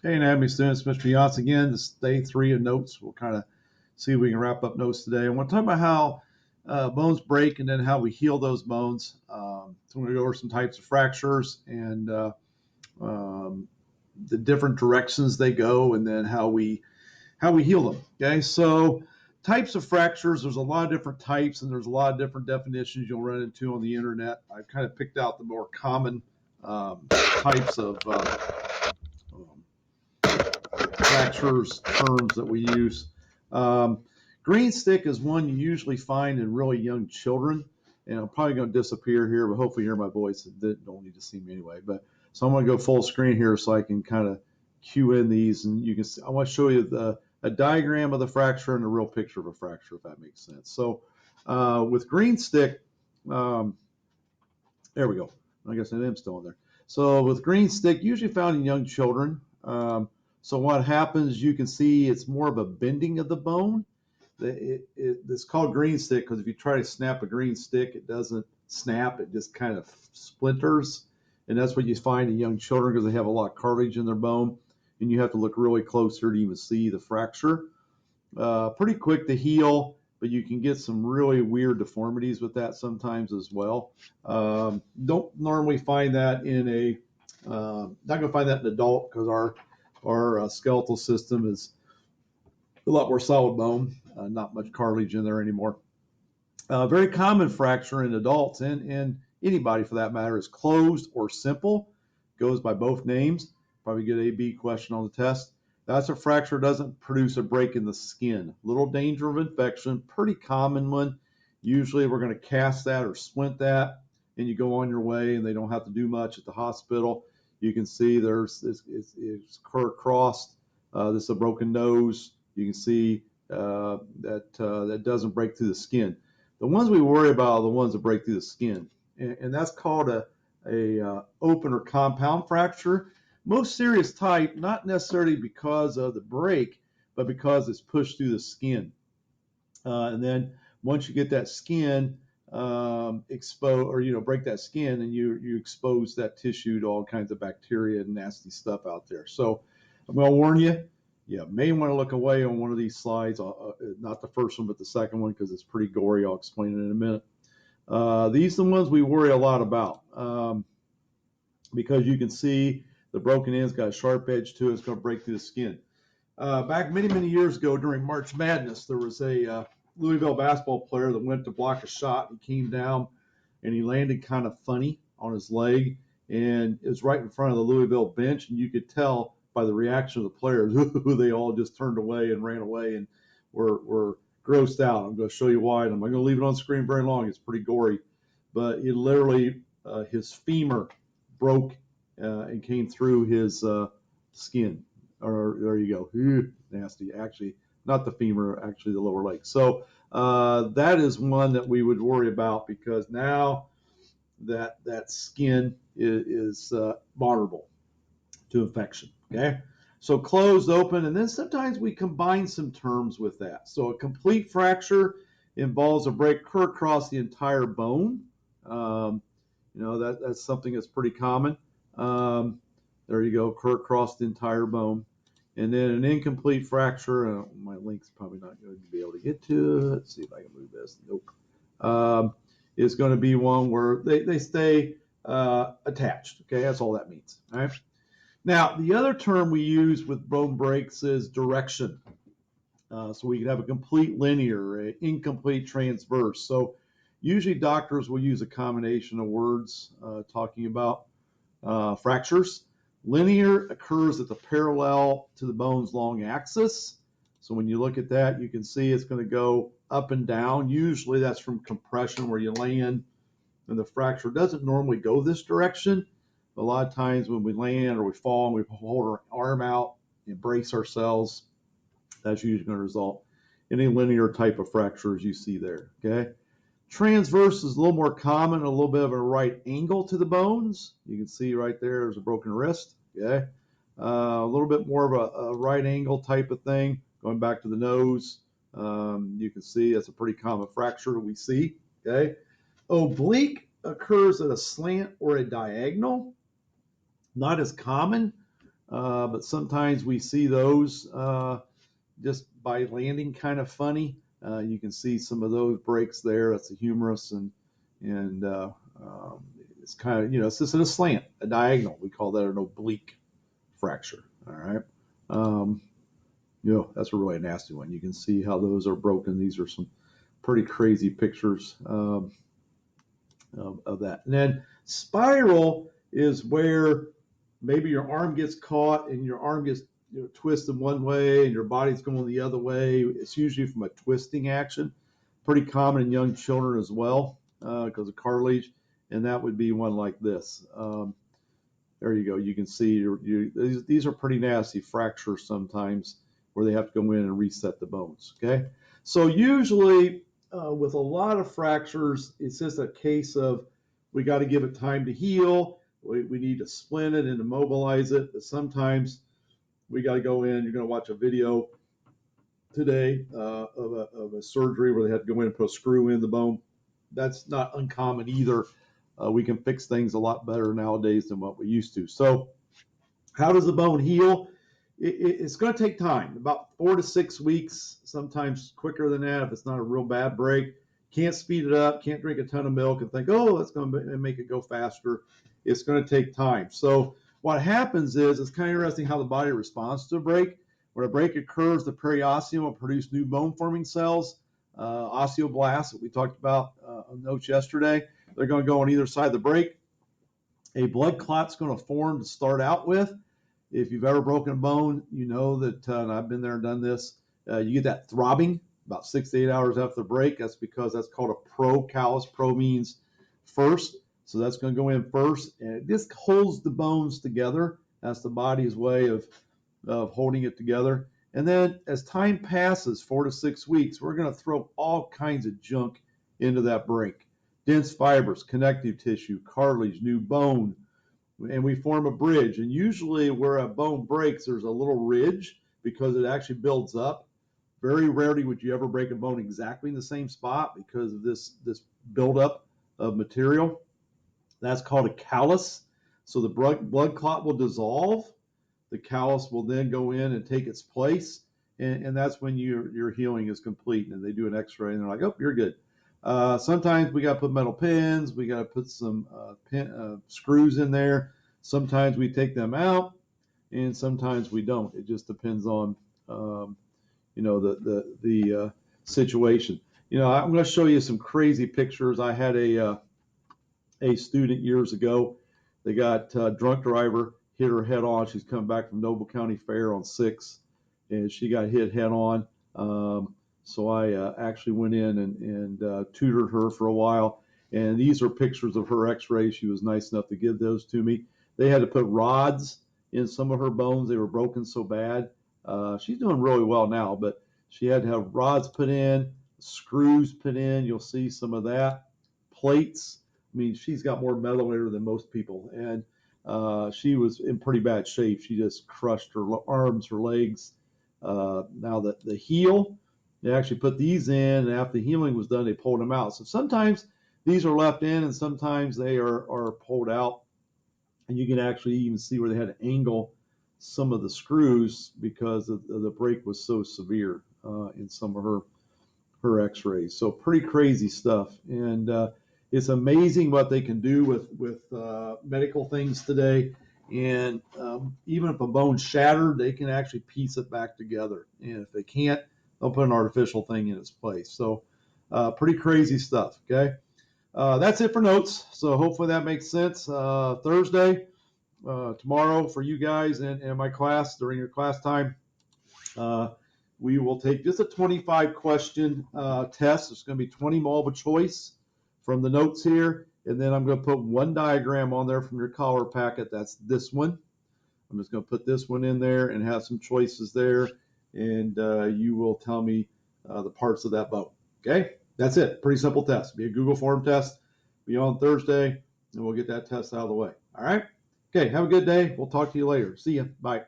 Hey, Anatomy students, Mr. Yachts again. This is day 3 of notes. We'll kind of see if we can wrap up notes today. I want to talk about how bones break and then how we heal those bones. So I'm going to go over some types of fractures and um, the different directions they go, and then how we heal them. Okay, so types of fractures. There's a lot of different types, and there's a lot of different definitions you'll run into on the internet. I kind of picked out the more common types of um, fractures terms that we use. Um, Green stick is one you usually find in really young children, and I'm probably going to disappear here, but hopefully you hear my voice. They don't need to see me anyway. But so I'm going to go full screen here so I can kind of cue in these, and you can see. I want to show you a diagram of the fracture and a real picture of a fracture, if that makes sense. So with green stick, um, there we go. I guess I am still in there. So with green stick, usually found in young children. So what happens, you can see it's more of a bending of the bone. It's called green stick because if you try to snap a green stick, it doesn't snap. It just kind of splinters. And that's what you find in young children because they have a lot of cartilage in their bone. And you have to look really closer to even see the fracture. Pretty quick to heal, but you can get some really weird deformities with that sometimes as well. Don't normally find that in not going to find that in adult because our skeletal system is a lot more solid bone, not much cartilage in there anymore. Very common fracture in adults and anybody for that matter is closed or simple. Goes by both names. Probably get a B question on the test. That's a fracture doesn't produce a break in the skin. Little danger of infection, pretty common one. Usually we're going to cast that or splint that, and you go on your way, and they don't have to do much at the hospital. You can see there's it's crossed. This is a broken nose. You can see that doesn't break through the skin. The ones we worry about are the ones that break through the skin, and that's called a open or compound fracture. Most serious type, not necessarily because of the break, but because it's pushed through the skin. And then once you get that skin expose or break that skin, and you expose that tissue to all kinds of bacteria and nasty stuff out there. So I'm going to warn you. You may want to look away on one of these slides, not the first one, but the second one, because it's pretty gory. I'll explain it in a minute. These are the ones we worry a lot about because you can see the broken end's got a sharp edge to it. It's going to break through the skin. Back many, many years ago during March Madness, there was a Louisville basketball player that went to block a shot. He came down and he landed kind of funny on his leg, and it was right in front of the Louisville bench, and you could tell by the reaction of the players, they all just turned away and ran away and were grossed out. I'm going to show you why, and I'm not going to leave it on screen very long. It's pretty gory, but it literally his femur broke and came through his skin. Or there you go. Nasty. Actually, not the femur, actually the lower leg. So that is one that we would worry about because now that skin is vulnerable to infection. Okay. So closed, open, and then sometimes we combine some terms with that. So a complete fracture involves a break across the entire bone. Um, that's something that's pretty common. Um, there you go, across the entire bone. And then an incomplete fracture, my link's probably not going to be able to get to it. Let's see if I can move this. Nope. Is going to be one where they stay attached. Okay, that's all that means. All right. Now, the other term we use with bone breaks is direction. So we could have a complete linear, an incomplete transverse. So usually doctors will use a combination of words talking about fractures. Linear occurs at the parallel to the bone's long axis. So when you look at that, you can see it's going to go up and down. Usually that's from compression where you land and the fracture doesn't normally go this direction. A lot of times when we land or we fall and we hold our arm out and brace ourselves, that's usually going to result in a linear type of fractures you see there. Okay. Transverse is a little more common, a little bit of a right angle to the bones. You can see right there's a broken wrist. Okay. A little bit more of a right angle type of thing. Going back to the nose, you can see that's a pretty common fracture we see. Okay. Oblique occurs at a slant or a diagonal. Not as common. but sometimes we see those just by landing kind of funny. You can see some of those breaks there. That's a humerus, and it's kind of, it's just in a slant, a diagonal. We call that an oblique fracture. All right. Um, that's a really nasty one. You can see how those are broken. These are some pretty crazy pictures of that. And then spiral is where maybe your arm gets caught and your arm gets twisted one way and your body's going the other way. It's usually from a twisting action. Pretty common in young children as well because of cartilage. And that would be one like this. There you go. You can see these are pretty nasty fractures sometimes where they have to go in and reset the bones. Okay. So usually with a lot of fractures, it's just a case of we got to give it time to heal. We need to splint it and immobilize it. But sometimes we got to go in. You're going to watch a video today of a surgery where they had to go in and put a screw in the bone. That's not uncommon either. We can fix things a lot better nowadays than what we used to. So how does the bone heal? It's going to take time, about 4 to 6 weeks, sometimes quicker than that if it's not a real bad break. Can't speed it up, can't drink a ton of milk and think, oh, that's going to make it go faster. It's going to take time. So what happens is, it's kind of interesting how the body responds to a break. When a break occurs, the periosteum will produce new bone-forming cells, osteoblasts that we talked about on notes yesterday. They're going to go on either side of the break. A blood clot's going to form to start out with. If you've ever broken a bone, you know that, and I've been there and done this, you get that throbbing about 6 to 8 hours after the break. That's because that's called a procallus. Pro means first. So that's going to go in first. And it just holds the bones together. That's the body's way of holding it together. And then as time passes, 4 to 6 weeks, we're going to throw all kinds of junk into that break. Dense fibers, connective tissue, cartilage, new bone, and we form a bridge. And usually where a bone breaks, there's a little ridge because it actually builds up. Very rarely would you ever break a bone exactly in the same spot because of this buildup of material. That's called a callus. So the blood clot will dissolve. The callus will then go in and take its place. And that's when your healing is complete. And they do an x-ray and they're like, oh, you're good. Sometimes we got to put metal pins. We got to put some screws in there. Sometimes we take them out, and sometimes we don't. It just depends on the situation. I'm going to show you some crazy pictures. I had a student years ago. They got a drunk driver hit her head on. She's coming back from Noble County Fair on 6, and she got hit head on. So I actually went in and tutored her for a while. And these are pictures of her x-rays. She was nice enough to give those to me. They had to put rods in some of her bones. They were broken so bad. She's doing really well now, but she had to have rods put in, screws put in. You'll see some of that. Plates. I mean, she's got more metal in her than most people. And she was in pretty bad shape. She just crushed her arms, her legs. Now the heel, they actually put these in, and after the healing was done, they pulled them out. So sometimes these are left in, and sometimes they are pulled out. And you can actually even see where they had to angle some of the screws because the break was so severe in some of her x-rays. So pretty crazy stuff. And it's amazing what they can do with medical things today. And even if a bone's shattered, they can actually piece it back together. And if they can't, they'll put an artificial thing in its place. So pretty crazy stuff, okay? That's it for notes. So hopefully that makes sense. Thursday, tomorrow for you guys and my class during your class time, we will take just a 25 question test. It's going to be 20 multiple choice from the notes here. And then I'm going to put one diagram on there from your collar packet. That's this one. I'm just going to put this one in there and have some choices there. And you will tell me the parts of that bone. Okay, that's it. Pretty simple test. Be a Google form test. Be on Thursday, and we'll get that test out of the way. All right. Okay, have a good day. We'll talk to you later. See ya. Bye.